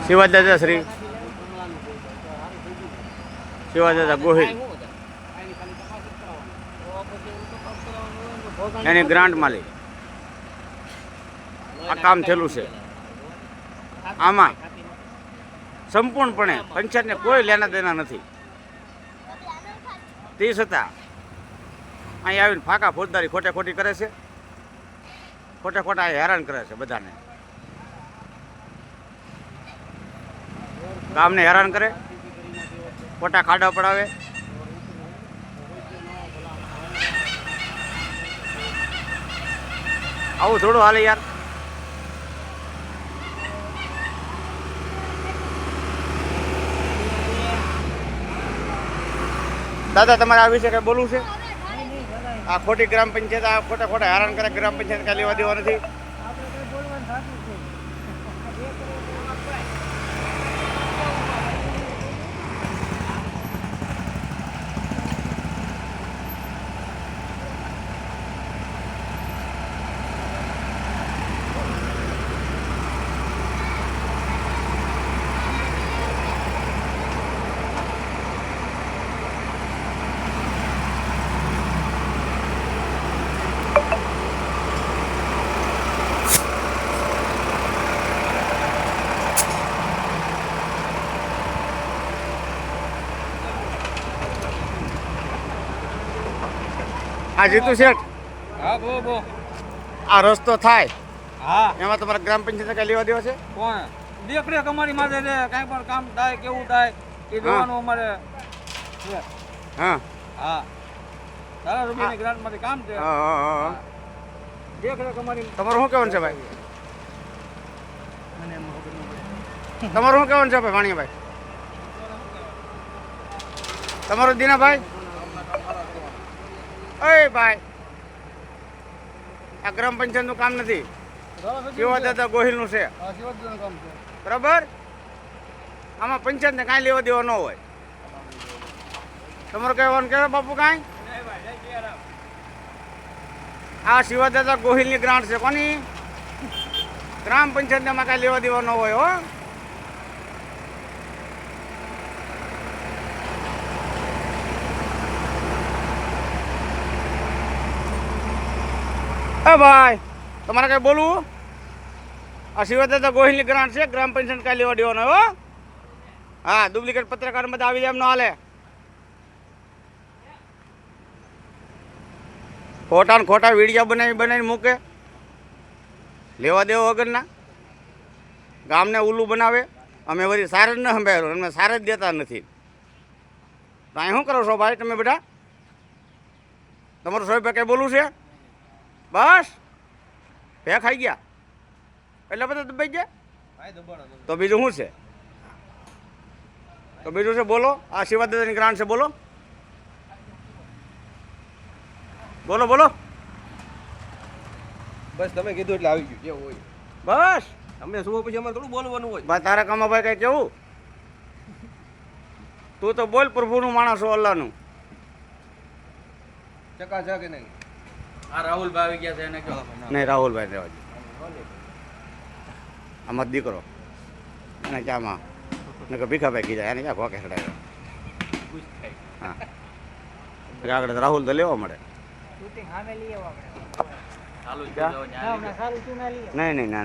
શિવાદાદા શ્રી શિવાદાદા ગોહિલ એની grant માલિક આ કામ થયેલું છે. આમાં સંપૂર્ણપણે પંચાયતને કોઈ લેના દેના નથી. તે છતાં અહીં આવીને ફાંકા ફોજદારી ખોટે ખોટી કરે છે. ખોટે ખોટા હેરાન કરે છે બધાને. ગામને હેરાન કરે, ખોટા ખાડા પડાવે. આવું થોડું હાલે યાર. દાદા તમારે આ વિશે કઈ બોલવું છે? આ ખોટી ગ્રામ પંચાયત આ ખોટા ખોટા હેરાન કરે ગ્રામ પંચાયત કાંઈ લેવા દેવા નથી. આ જીતુ શેઠ, હા બો આ રસ્તો થાય હા એમાં તમારા ગ્રામ પંચાયત કઈ લેવા દેવા છે? કોણ દેખરેખ અમારી માથે છે. કાંઈ પણ કામ થાય કેવું થાય એ જોવાનું અમારે છે. હા હા તારા રૂપિયાની ગ્રાન્ટમાંથી કામ છે. હા. દેખરેખ અમારી. તમારું શું કહેવાનું છે ભાઈ? તમારું શું કહેવાનું છે ભાઈ વાણિયાભાઈ? તમારું દીનાભાઈ? ઓય ભાઈ, આ ગ્રામ પંચાયતનું કામ નથી, શિવાદાદા ગોહિલનું છે. બરાબર? આમાં પંચાયતને કાંઈ લેવા દેવા ન હોય. તમારું કહેવાનું કહેવાય બાપુ કાંઈ? આ શિવાદાદા ગોહિલની ગ્રાન્ટ છે. કોની? ગ્રામ પંચાયતને એમાં કાંઈ લેવા દેવા ન હોય. હો ભાઈ, તમારે કઈ બોલવું? આ શિવાદાદા ગોહિલની ગ્રાન્ટ છે, ગ્રામ પંચાયત કાંઈ લેવા દેવાનો. હો હા, ડુપ્લિકેટ પત્રકાર બધા આવી જાય એમ ન હાલે. ખોટા ને ખોટા વિડીયો બનાવીને મૂકે, લેવા દેવા વગરના. ગામને ઉલ્લું બનાવે. અમે વળી સાર જ ન સંભાળ્યો, અમે સાર જ દેતા નથી. તો અહીં શું કરો છો ભાઈ તમે બેટા? તમારું સાહેબ કંઈ બોલવું છે? બસ ભે ખાઈ ગયા એટલે બધા દબાઈ ગયા. તો બીજું શું છે? તો બીજું છે બોલો. આ શિવાદાદાની ગ્રાન્ટ છે, બોલો બોલો બોલો. બસ તમે કીધું એટલે આવી ગયું જેવું હોય. બસ અમને શું પછી અમારે થોડું બોલવાનું હોય. ભાઈ તારા કામમાં ભાઈ કઈ કેવું? તું તો બોલ, પ્રભુનું માણસ છો, અલ્લાહનું. ચકા છે કે નહીં? આ રાહુલભાઈ આવી ગયા છે એને કહો. નહીં, રાહુલભાઈ રહેવા દે. આમાં દીકરો અને ક્યાંમાં ને ભીખાભાઈ કીધા એને ક્યાં ભોકે ચડાવ્યો. હા, આગળ રાહુલ તો લેવા મળે. નહીં ના